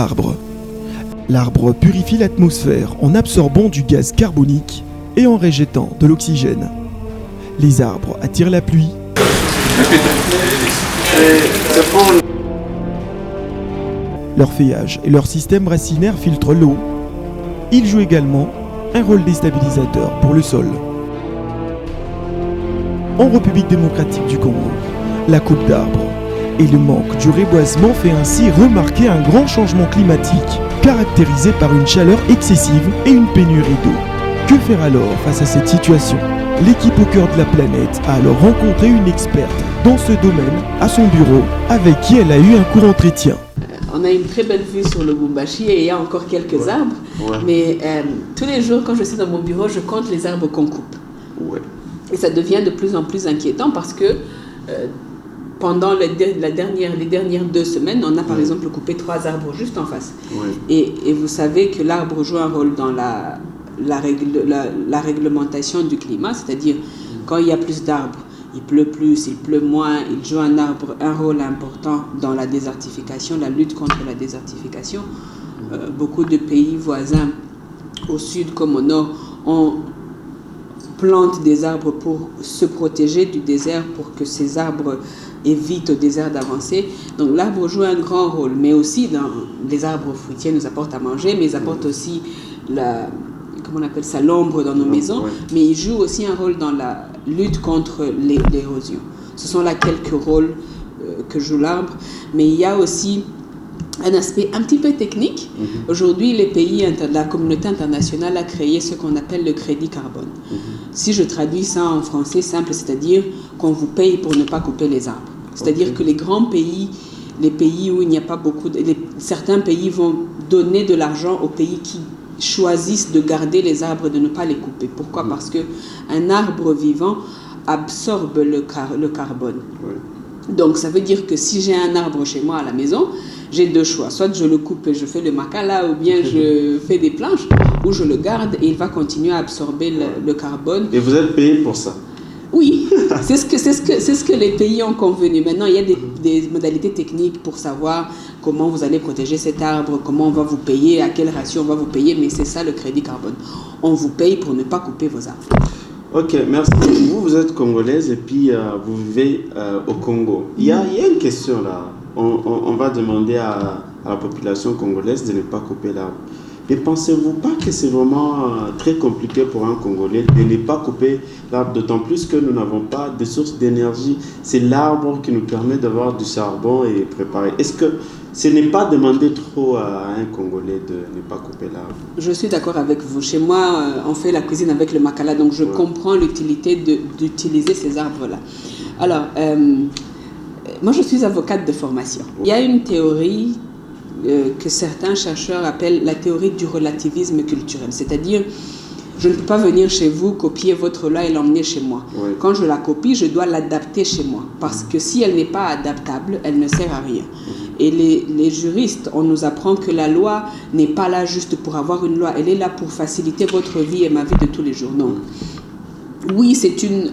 L'arbre. L'arbre purifie l'atmosphère en absorbant du gaz carbonique et en rejetant de l'oxygène. Les arbres attirent la pluie. Leur feuillage et leur système racinaire filtrent l'eau. Ils jouent également un rôle déstabilisateur pour le sol. En République démocratique du Congo, la coupe d'arbres et le manque du reboisement fait ainsi remarquer un grand changement climatique caractérisé par une chaleur excessive et une pénurie d'eau. Que faire alors face à cette situation? L'équipe au cœur de la planète a alors rencontré une experte dans ce domaine à son bureau, avec qui elle a eu un court entretien. On a une très belle vue sur le Lubumbashi et il y a encore quelques arbres. Mais tous les jours, quand je suis dans mon bureau, je compte les arbres qu'on coupe. Et ça devient de plus en plus inquiétant parce que pendant les dernières 2 semaines, on a par exemple coupé 3 arbres juste en face. Et vous savez que l'arbre joue un rôle dans la réglementation du climat, c'est-à-dire quand il y a plus d'arbres, il pleut plus, il pleut moins, il joue un rôle important dans la désertification, la lutte contre la désertification. Beaucoup de pays voisins, au sud comme au nord, plantent des arbres pour se protéger du désert, pour que ces arbres évitent au désert d'avancer. Donc l'arbre joue un grand rôle, mais aussi les arbres fruitiers nous apportent à manger, mais ils apportent aussi l'ombre dans nos maisons, mais ils jouent aussi un rôle dans la lutte contre l'érosion. Ce sont là quelques rôles que joue l'arbre, mais il y a aussi un aspect un petit peu technique. Aujourd'hui, la communauté internationale a créé ce qu'on appelle le crédit carbone. Si je traduis ça en français simple, c'est-à-dire qu'on vous paye pour ne pas couper les arbres. C'est-à-dire que les grands pays, les pays où il n'y a pas beaucoup certains pays vont donner de l'argent aux pays qui choisissent de garder les arbres et de ne pas les couper. Pourquoi? Parce qu'un arbre vivant absorbe le carbone. Donc ça veut dire que si j'ai un arbre chez moi à la maison, j'ai 2 choix. Soit je le coupe et je fais le makala, ou bien je fais des planches, ou je le garde et il va continuer à absorber le carbone. Et vous êtes payé pour ça? Oui, c'est ce que les pays ont convenu. Maintenant, il y a des modalités techniques pour savoir comment vous allez protéger cet arbre, comment on va vous payer, à quelle ratio on va vous payer, mais c'est ça le crédit carbone. On vous paye pour ne pas couper vos arbres. Ok, merci. Vous êtes congolaise et puis vous vivez au Congo. Il y a une question là. On va demander à la population congolaise de ne pas couper l'arbre. Mais pensez-vous pas que c'est vraiment très compliqué pour un Congolais de ne pas couper l'arbre, d'autant plus que nous n'avons pas de source d'énergie. C'est l'arbre qui nous permet d'avoir du charbon et préparer. Est-ce que ce n'est pas demander trop à un Congolais de ne pas couper l'arbre? Je suis d'accord avec vous. Chez moi, on fait la cuisine avec le makala, donc je comprends l'utilité d'utiliser ces arbres-là. Alors, moi je suis avocate de formation. Il y a une théorie que certains chercheurs appellent la théorie du relativisme culturel. C'est-à-dire, je ne peux pas venir chez vous, copier votre loi et l'emmener chez moi. Quand je la copie, je dois l'adapter chez moi. Parce que si elle n'est pas adaptable, elle ne sert à rien. Et les juristes, on nous apprend que la loi n'est pas là juste pour avoir une loi. Elle est là pour faciliter votre vie et ma vie de tous les jours. Donc, oui, c'est une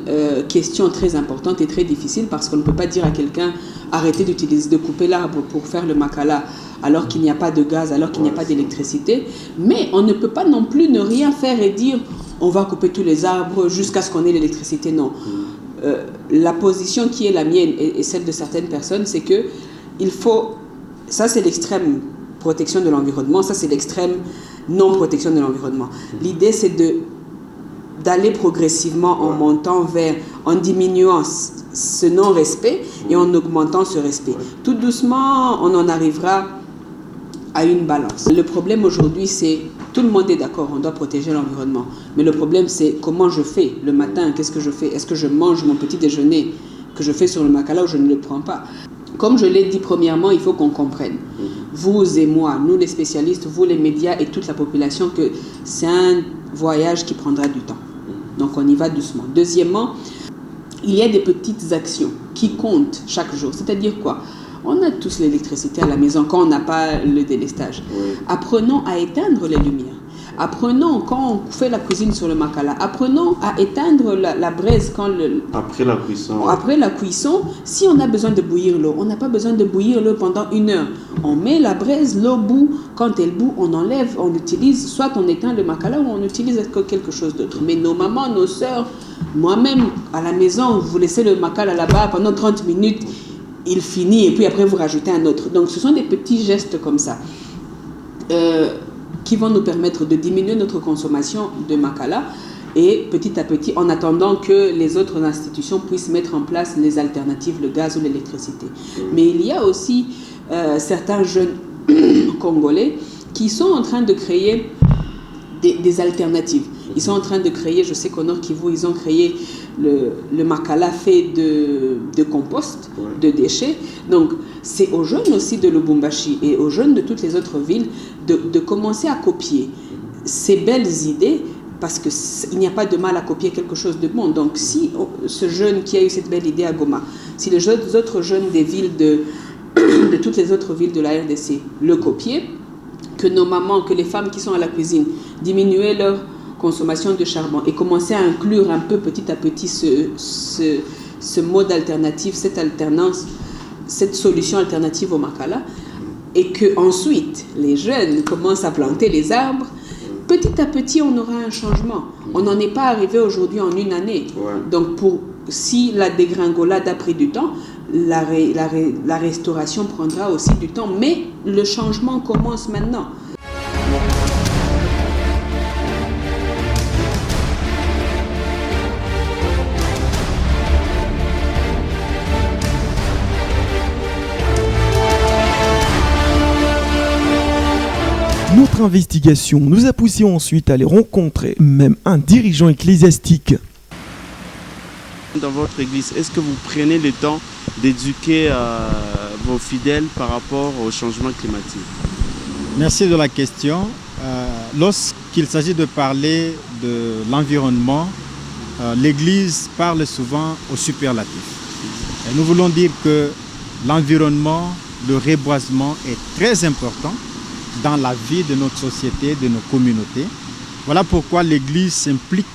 question très importante et très difficile parce qu'on ne peut pas dire à quelqu'un arrêtez de couper l'arbre pour faire le makala alors qu'il n'y a pas de gaz, alors qu'il n'y a pas d'électricité. Mais on ne peut pas non plus ne rien faire et dire on va couper tous les arbres jusqu'à ce qu'on ait l'électricité. Non. La position qui est la mienne et celle de certaines personnes, c'est que il faut, ça c'est l'extrême protection de l'environnement, ça c'est l'extrême non-protection de l'environnement. L'idée c'est d'aller progressivement en montant en diminuant ce non-respect et en augmentant ce respect. Tout doucement, on en arrivera à une balance. Le problème aujourd'hui, c'est tout le monde est d'accord, on doit protéger l'environnement. Mais le problème, c'est comment je fais le matin, qu'est-ce que je fais? Est-ce que je mange mon petit déjeuner que je fais sur le makala ou je ne le prends pas? Comme je l'ai dit premièrement, il faut qu'on comprenne, vous et moi, nous les spécialistes, vous les médias et toute la population, que c'est un voyage qui prendra du temps. Donc on y va doucement. Deuxièmement, il y a des petites actions qui comptent chaque jour. C'est-à-dire quoi? On a tous l'électricité à la maison quand on n'a pas le délestage. Apprenons à éteindre les lumières. Apprenons, quand on fait la cuisine sur le makala, apprenons à éteindre la braise après la cuisson. Après la cuisson, si on a besoin de bouillir l'eau, on n'a pas besoin de bouillir l'eau pendant 1 heure. On met la braise, l'eau bout. Quand elle bout, on enlève, on utilise, soit on éteint le makala ou on utilise quelque chose d'autre. Mais nos mamans, nos sœurs, moi-même, à la maison, vous laissez le makala là-bas pendant 30 minutes, il finit et puis après vous rajoutez un autre. Donc ce sont des petits gestes comme ça qui vont nous permettre de diminuer notre consommation de makala et petit à petit, en attendant que les autres institutions puissent mettre en place les alternatives, le gaz ou l'électricité. Mais il y a aussi certains jeunes congolais qui sont en train de créer des alternatives. Ils sont en train de créer, je sais qu'au Nord Kivu, ils ont créé le makala fait de compost, de déchets. Donc, c'est aux jeunes aussi de Lubumbashi et aux jeunes de toutes les autres villes de commencer à copier ces belles idées, parce qu'il n'y a pas de mal à copier quelque chose de bon. Donc, si ce jeune qui a eu cette belle idée à Goma, si les autres jeunes des villes de toutes les autres villes de la RDC le copiaient, que nos mamans, que les femmes qui sont à la cuisine diminuaient leur consommation de charbon et commencer à inclure un peu petit à petit ce mode alternatif, cette alternance, cette solution alternative au makala, et que ensuite les jeunes commencent à planter les arbres, petit à petit on aura un changement. On n'en est pas arrivé aujourd'hui en 1 année. Donc si la dégringolade a pris du temps, la restauration prendra aussi du temps, mais le changement commence maintenant. Notre investigation nous a poussé ensuite à aller rencontrer même un dirigeant ecclésiastique. Dans votre église, est-ce que vous prenez le temps d'éduquer vos fidèles par rapport au changement climatique? Merci de la question. Lorsqu'il s'agit de parler de l'environnement, l'Église parle souvent au superlatif. Et nous voulons dire que l'environnement, le reboisement est très important dans la vie de notre société, de nos communautés. Voilà pourquoi l'Église s'implique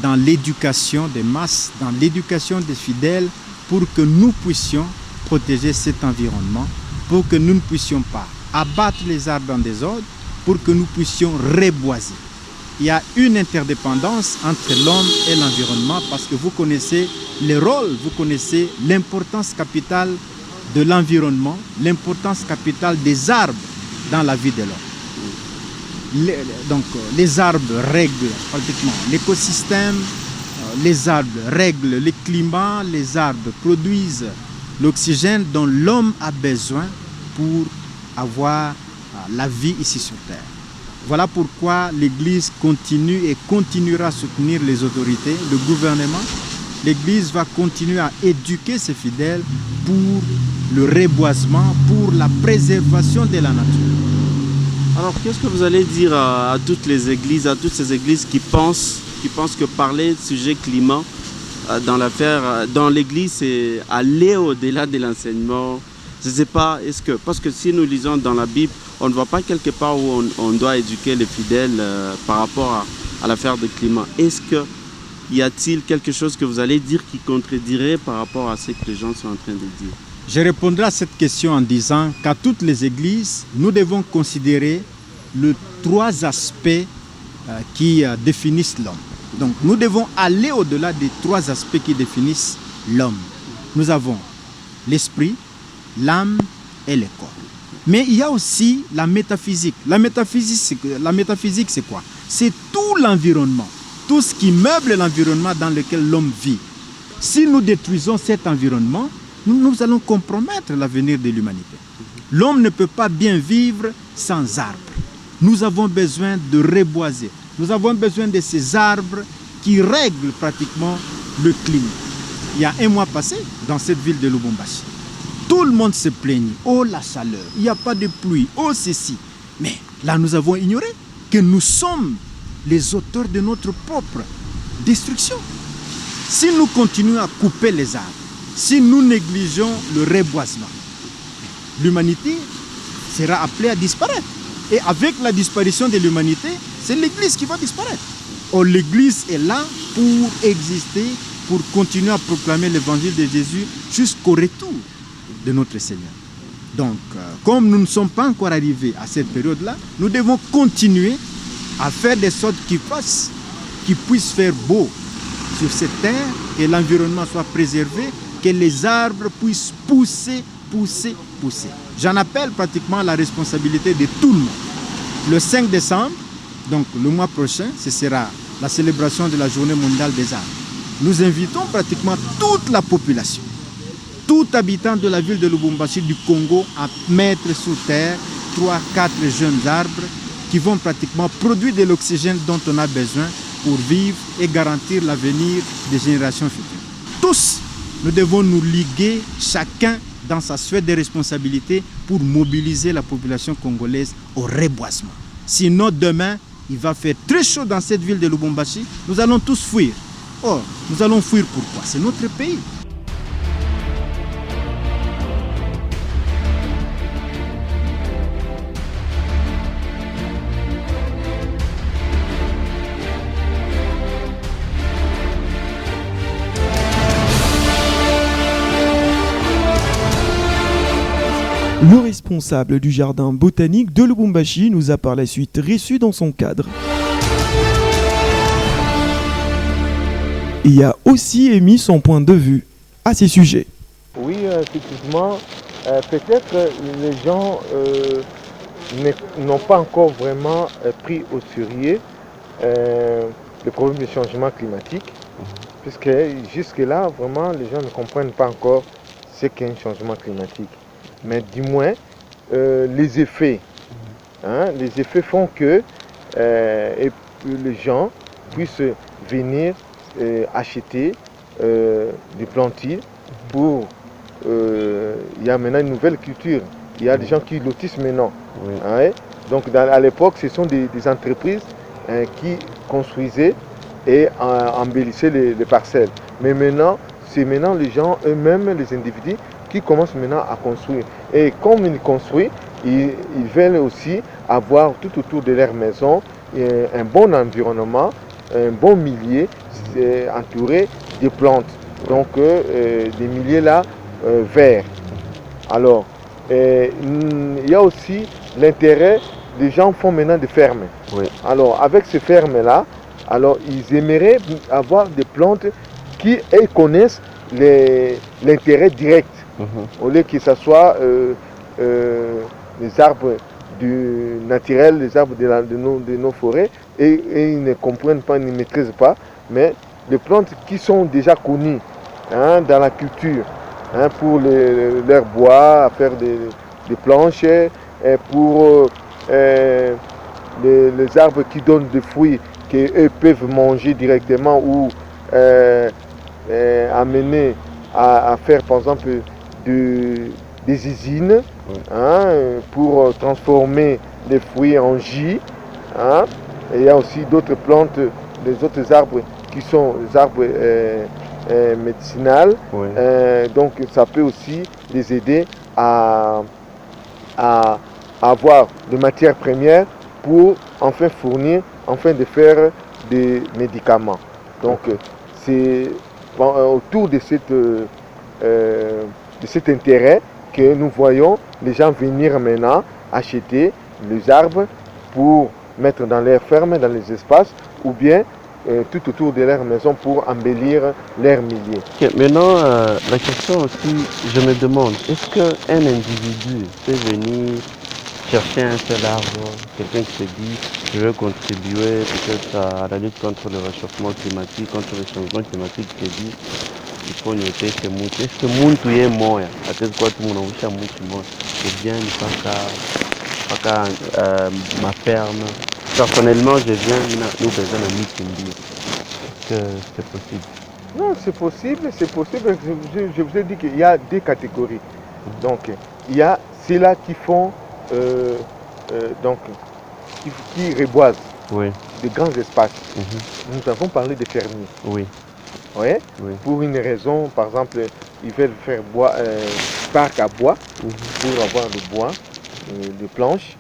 dans l'éducation des masses, dans l'éducation des fidèles, pour que nous puissions protéger cet environnement, pour que nous ne puissions pas abattre les arbres en désordre, pour que nous puissions reboiser. Il y a une interdépendance entre l'homme et l'environnement, parce que vous connaissez les rôles, vous connaissez l'importance capitale de l'environnement, l'importance capitale des arbres dans la vie de l'homme. Donc les arbres règlent pratiquement l'écosystème, les arbres règlent le climat, les arbres produisent l'oxygène dont l'homme a besoin pour avoir la vie ici sur Terre. Voilà pourquoi l'Église continue et continuera à soutenir les autorités, le gouvernement. L'Église va continuer à éduquer ses fidèles pour le reboisement, pour la préservation de la nature. Alors, qu'est-ce que vous allez dire à toutes les églises, à toutes ces églises qui pensent que parler de sujet climat dans l'église, c'est aller au-delà de l'enseignement? Je ne sais pas, parce que si nous lisons dans la Bible, on ne voit pas quelque part où on doit éduquer les fidèles par rapport à l'affaire du climat. Y a-t-il quelque chose que vous allez dire qui contredirait par rapport à ce que les gens sont en train de dire? Je répondrai à cette question en disant qu'à toutes les églises, nous devons considérer les 3 aspects qui définissent l'homme. Donc nous devons aller au-delà des 3 aspects qui définissent l'homme. Nous avons l'esprit, l'âme et le corps. Mais il y a aussi la métaphysique. La métaphysique, c'est quoi? C'est tout l'environnement, tout ce qui meuble l'environnement dans lequel l'homme vit. Si nous détruisons cet environnement, nous allons compromettre l'avenir de l'humanité. L'homme ne peut pas bien vivre sans arbres. Nous avons besoin de reboiser. Nous avons besoin de ces arbres qui règlent pratiquement le climat. Il y a un mois passé, dans cette ville de Lubumbashi, tout le monde se plaignait. Oh la chaleur, il n'y a pas de pluie, oh ceci. Mais là, nous avons ignoré que nous sommes les auteurs de notre propre destruction. Si nous continuons à couper les arbres, si nous négligeons le reboisement, l'humanité sera appelée à disparaître. Et avec la disparition de l'humanité, c'est l'Église qui va disparaître. Or, l'Église est là pour exister, pour continuer à proclamer l'évangile de Jésus jusqu'au retour de notre Seigneur. Donc, comme nous ne sommes pas encore arrivés à cette période-là, nous devons continuer à faire des sortes qui puissent faire beau sur cette terre, que l'environnement soit préservé, que les arbres puissent pousser. J'en appelle pratiquement la responsabilité de tout le monde. Le 5 décembre, donc le mois prochain, ce sera la célébration de la Journée mondiale des arbres. Nous invitons pratiquement toute la population, tout habitant de la ville de Lubumbashi du Congo à mettre sous terre 3-4 jeunes arbres qui vont pratiquement produire de l'oxygène dont on a besoin pour vivre et garantir l'avenir des générations futures. Tous, nous devons nous liguer, chacun dans sa sphère de responsabilité, pour mobiliser la population congolaise au reboisement. Sinon, demain, il va faire très chaud dans cette ville de Lubumbashi. Nous allons tous fuir. Or, nous allons fuir pourquoi? C'est notre pays. Le responsable du jardin botanique de Lubumbashi nous a par la suite reçus dans son cadre. Il a aussi émis son point de vue à ces sujets. Oui, effectivement, peut-être les gens n'ont pas encore vraiment pris au sérieux le problème du changement climatique, puisque jusque-là, vraiment, les gens ne comprennent pas encore ce qu'est un changement climatique. Mais du moins, les effets font que les gens puissent venir acheter des plantiers pour... il y a maintenant une nouvelle culture. Il y a des gens qui lotissent maintenant. Oui. Hein? Donc à l'époque, ce sont des entreprises qui construisaient et embellissaient les parcelles. Mais maintenant, c'est maintenant les gens eux-mêmes, les individus, qui commencent maintenant à construire. Et comme ils construisent, ils veulent aussi avoir tout autour de leur maison un bon environnement, un bon milieu entouré de plantes. Donc des milieux là verts. Alors, il y a aussi l'intérêt, les gens font maintenant des fermes. Oui. Alors avec ces fermes là, alors ils aimeraient avoir des plantes qui connaissent l'intérêt direct. Au lieu que ce soit les arbres du naturel, les arbres de nos forêts, et ils ne comprennent pas, ils ne maîtrisent pas, mais les plantes qui sont déjà connues dans la culture, pour leur bois, faire des planches, et pour les arbres qui donnent des fruits qu'eux peuvent manger directement ou amener à faire par exemple des usines, pour transformer les fruits en jus. Et il y a aussi d'autres plantes, des autres arbres qui sont des arbres médicinaux. Oui. Donc ça peut aussi les aider à avoir des matières premières pour enfin fournir, enfin de faire des médicaments. Donc c'est autour de cet intérêt que nous voyons les gens venir maintenant acheter les arbres pour mettre dans leurs fermes, dans les espaces, ou bien tout autour de leur maison pour embellir leur milieu. Okay, maintenant, la question aussi, je me demande, est-ce qu'un individu peut venir chercher un seul arbre, quelqu'un qui se dit, je veux contribuer peut-être à la lutte contre le réchauffement climatique, contre le changement climatique, qui se dit, il faut noter ce mutu. Est-ce que mutu est mort? Peut-être quoi tout le monde a mutu mort. C'est bien, pas qu'à ma ferme. Personnellement, je viens, nous besoin de Mikindi. Est-ce que c'est possible? Non, c'est possible. Je vous ai dit qu'il y a deux catégories. Donc, il y a ceux-là qui font, qui reboisent de grands espaces. Nous avons parlé de fermiers. Oui. Oui. Pour une raison, par exemple, ils veulent faire parc à bois pour avoir le bois, des planches.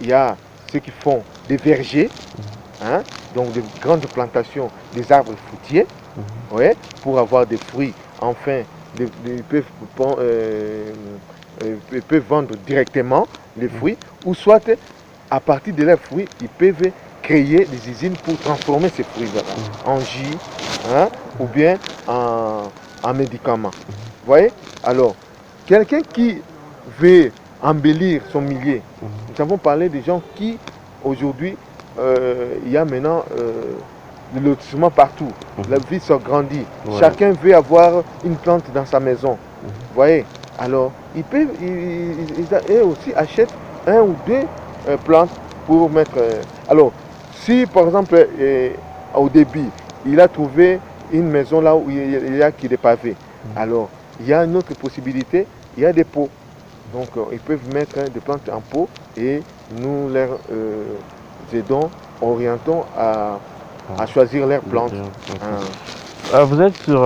il y a ceux qui font des vergers, hein, donc de grandes plantations des arbres fruitiers, ouais, pour avoir des fruits. Enfin, ils peuvent vendre directement les fruits, ou soit à partir de leurs fruits, ils peuvent créer des usines pour transformer ces fruits-là en jus, hein, ou bien en médicaments. Vous voyez? Alors, quelqu'un qui veut embellir son milieu, nous avons parlé des gens qui, aujourd'hui, il y a maintenant le lotissement partout. La vie s'agrandit. Ouais. Chacun veut avoir une plante dans sa maison. Vous voyez? Alors, ils aussi achètent un ou deux plantes pour mettre... alors, si par exemple, au début, il a trouvé une maison là où il y a qui des pavés, alors il y a une autre possibilité, il y a des pots. Donc, ils peuvent mettre des plantes en pot et nous leur aidons, orientons à choisir leurs plantes. Vous êtes sur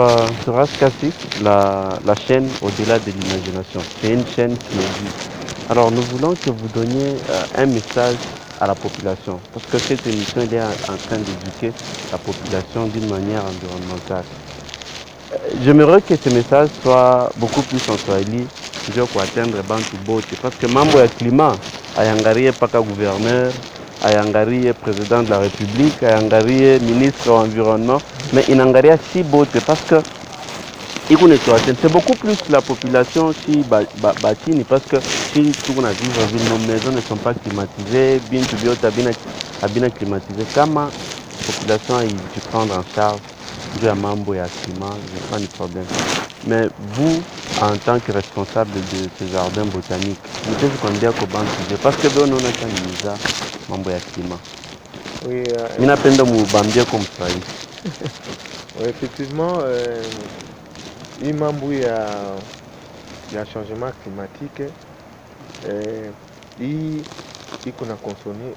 Askasik, la chaîne au-delà de l'imagination. C'est une chaîne qui existe. Alors nous voulons que vous donniez un message à la population, parce que cette émission est en train d'éduquer la population d'une manière environnementale. J'aimerais que ce message soit beaucoup plus en Swahili, pour atteindre Bantu Bote, parce que mambo ya climat, ayangarie paka gouverneur, ayangarie président de la République, ayangarie ministre de l'environnement, mais inangaria si bote parce que c'est beaucoup plus la population qui bâtit, parce que si tout on a vu, nos maisons ne sont pas climatisées, bien tu bien climatisé. Comment la population a dû prendre en charge du mambo et climat, il n'y a pas de problème. Mais vous, en tant que responsable de ce jardin botanique, vous devez qu'on dire qu'au banc parce que nous on a quand mambo et climat. Oui, effectivement, il y a changement climatique, il a consommé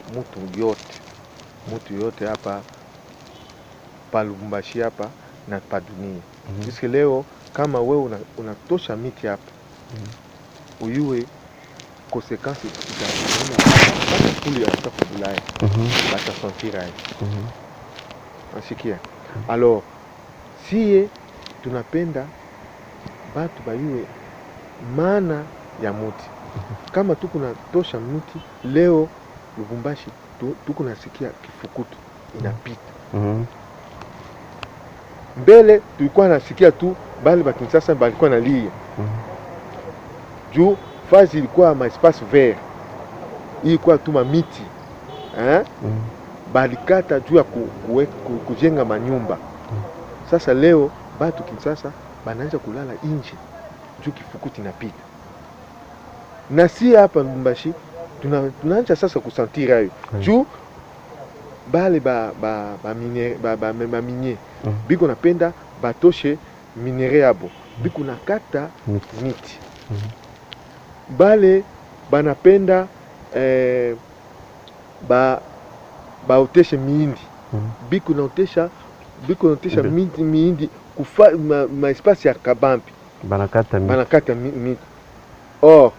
mutu yote hapa pa Lubumbashi hapa na pa dunia. Puisque leo kama wewe unatosha miti hapa, uyue konsekansi za kuli ya Ulaya batasantira hiyo. Nasikia. Alors, siye tunapenda batu bayue maana ya muti. Kama tuko na tosha miti leo Lubumbashi tuko nasikia kifukutu inapita. Mbele tulikuwa nasikia tu bali ba Kinshasa balikuwa nalia. Juu fazi ilikuwa ma espace vert. Ilikuwa tu miti. Balikata juu ya kujenga manyumba. Sasa leo batu Kinshasa banaanza kulala nje juu kifukuti inapita. Na si hapa Lubumbashi tunaanza sasa kusantira hiyo. Juu bale ba minye biko napenda batoshe minere yabo biko nakata miti. Bale banapenda baoteshe miindi biko naotesha miindi kufa ma espace ya kabambi banakata miti. Or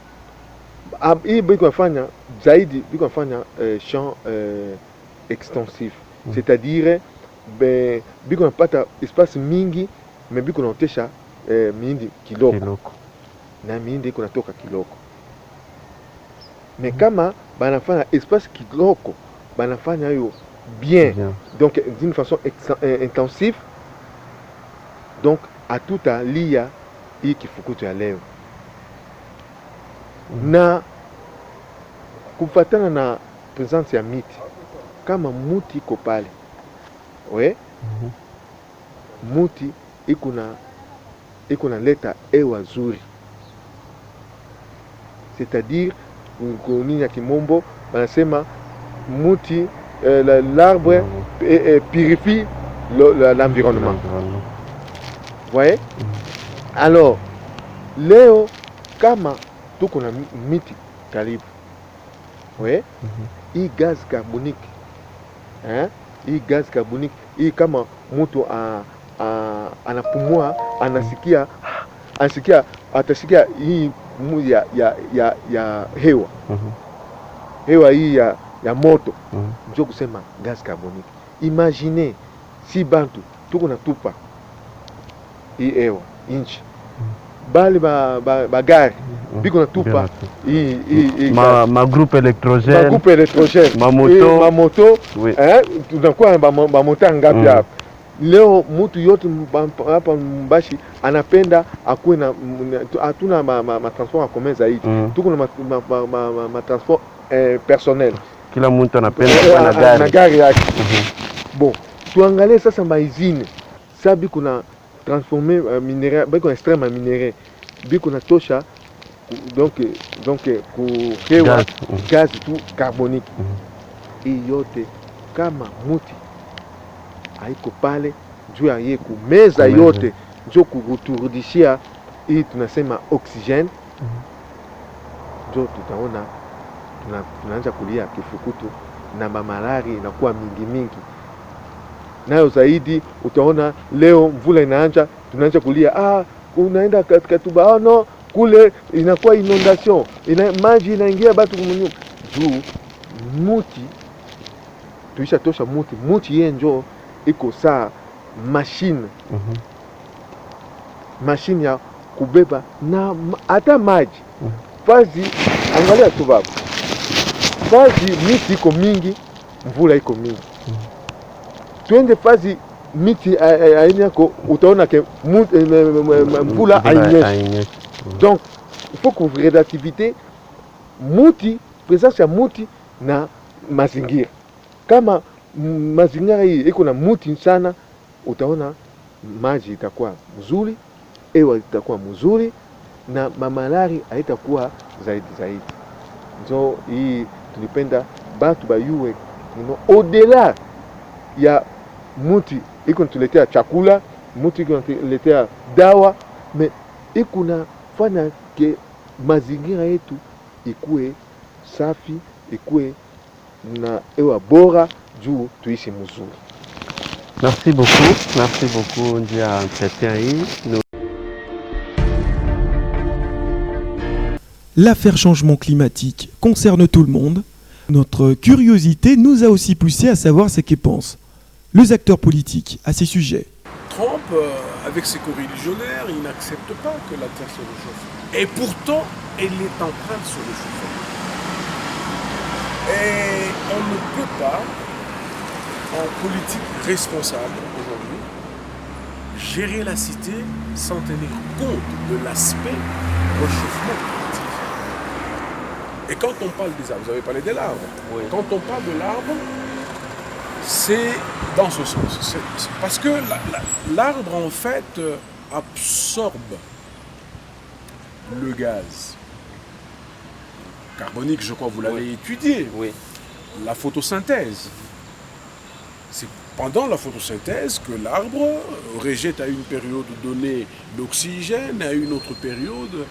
hii biko nafanya zaidi biko nafanya champ extensif, c'est-à-dire biko napata espace mingi mais biko naotesha miindi kiloko na miindi iko natoka kiloko. Mais kama banafanya espace kiloko banafanya hiyo bien, donc d'une façon intensive, donc à tout à lia hii kifukutu ya leo. Na kufatana na presence ya miti, kama muti iko pale, muti iko na leta hewa zuri, c'est-à-dire kuni ya kimombo banasema muti l'arbre purifie l'environnement. Voyez? Alors leo kama tuko na miti karibu, hii gaz carbonique, hii gaz carbonique hii kama mtu anapumua atasikia hii ya hewa. hewa hii ya moto ndio kusema gaz carbonique. Imagine si bantu tuko natupa hii hewa inchi bali bagari biko natupa hii groupe électrogène mamoto tunakuwa mamoto ngapi hapa leo. Mtu yote hapa Mbashi anapenda akuwe na hatuna transport en commun zaidi, tuko na transport personnel, kila mtu anapenda na gari yake. Bon, tuangalie sasa maizine sabi kuna transformer minéraux biko extrême minéraux biko na tosha donc kuhewa gaz tu carbonique. Hii yote kama muti haiko pale juu ya yeye kumeza yote njo kuturudishia hii tunasema oxygene, njo tutaona tunaanza kulia kifukutu na mamalari inakuwa mingi nayo zaidi. Utaona leo mvula inaanza, tunaanza kulia unaenda katika tuba no kule inakuwa inondation, maji inaingia batu kumunyu juu muti tuisha tosha muti yeye njo iko saa machine machine ya kubeba na hata maji fazi. Angalia tu baba, fazi miti iko mingi, mvula iko mingi. Tuende fazi miti aina yako, utaona ke mvula hainyeshi. Donc il faut que relativité muti, présence ya muti na mazingira. Kama mazingira hii iko na muti sana, utaona maji itakuwa mzuri, hewa itakuwa mzuri na mamalari haitakuwa zaidi. Ndio hii tulipenda batu bayue au-delà ya muti iko tuletea chakula, muti iko tuletea dawa, me iko na fanya ke mazingira yetu ikuwe safi, ikuwe na hewa bora juu tuishi mzuri. Merci beaucoup Ndia entretien hii. L'affaire changement climatique concerne tout le monde. Notre curiosité nous a aussi poussé à savoir ce qu'ils pensent les acteurs politiques à ces sujets. Trump, avec ses co-religionnaires, il n'accepte pas que la Terre se réchauffe. Et pourtant, elle est en train de se réchauffer. Et on ne peut pas, en politique responsable aujourd'hui, gérer la cité sans tenir compte de l'aspect réchauffement climatique. Et quand on parle des arbres, vous avez parlé de l'arbre. Oui. Quand on parle de l'arbre, c'est dans ce sens. C'est parce que l'arbre, en fait, absorbe le gaz carbonique, je crois que vous l'avez étudié. Oui. La photosynthèse. C'est pendant la photosynthèse que l'arbre rejette à une période donnée l'oxygène, à une autre période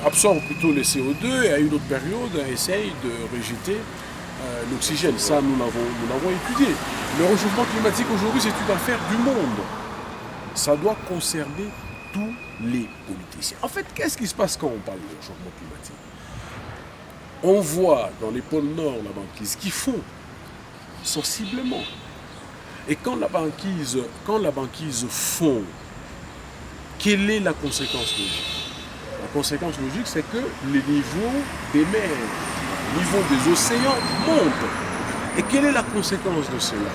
absorbe plutôt le CO2 et à une autre période essaye de rejeter l'oxygène. Ça, nous l'avons étudié. Le réchauffement climatique aujourd'hui, c'est une affaire du monde. Ça doit concerner tous les politiciens. En fait, qu'est-ce qui se passe quand on parle de réchauffement climatique? On voit dans les pôles Nord la banquise qui fond sensiblement. Et quand la banquise fond, quelle est la conséquence logique? La conséquence logique, c'est que les niveaux des mers, le niveau des océans montent. Et quelle est la conséquence de cela?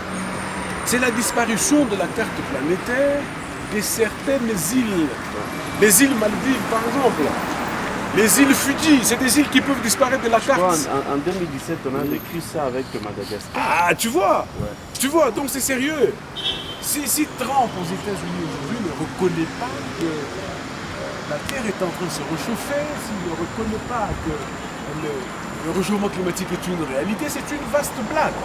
C'est la disparition de la carte planétaire de certaines îles. Les îles Maldives, par exemple. Les îles Fidji, c'est des îles qui peuvent disparaître de la carte. En 2017, on a vécu ça avec Madagascar. Ah, tu vois, tu vois, donc c'est sérieux. Si Trump aux États-Unis aujourd'hui ne reconnaît pas que la Terre est en train de se réchauffer, s'il ne reconnaît pas que le réchauffement climatique est une réalité, c'est une vaste blague.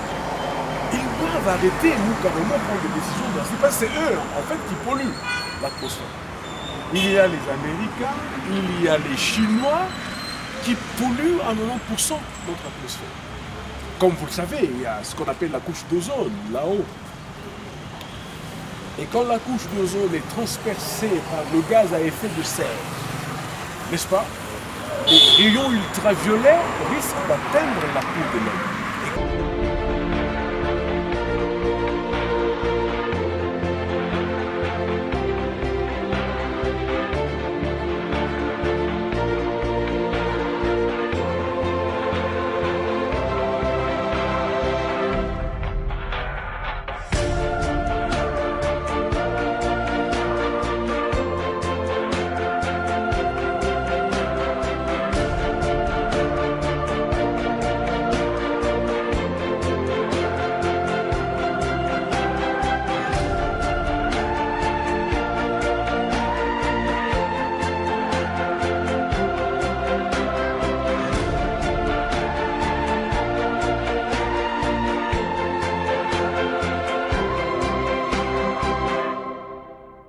Ils doivent arrêter, nous, carrément, prendre des décisions drastiques, parce que c'est eux, en fait, qui polluent l'atmosphère. Il y a les Américains, il y a les Chinois qui polluent à 90% notre atmosphère. Comme vous le savez, il y a ce qu'on appelle la couche d'ozone, là-haut. Et quand la couche d'ozone est transpercée par le gaz à effet de serre, n'est-ce pas? les rayons ultraviolets risquent d'atteindre la peau de l'homme.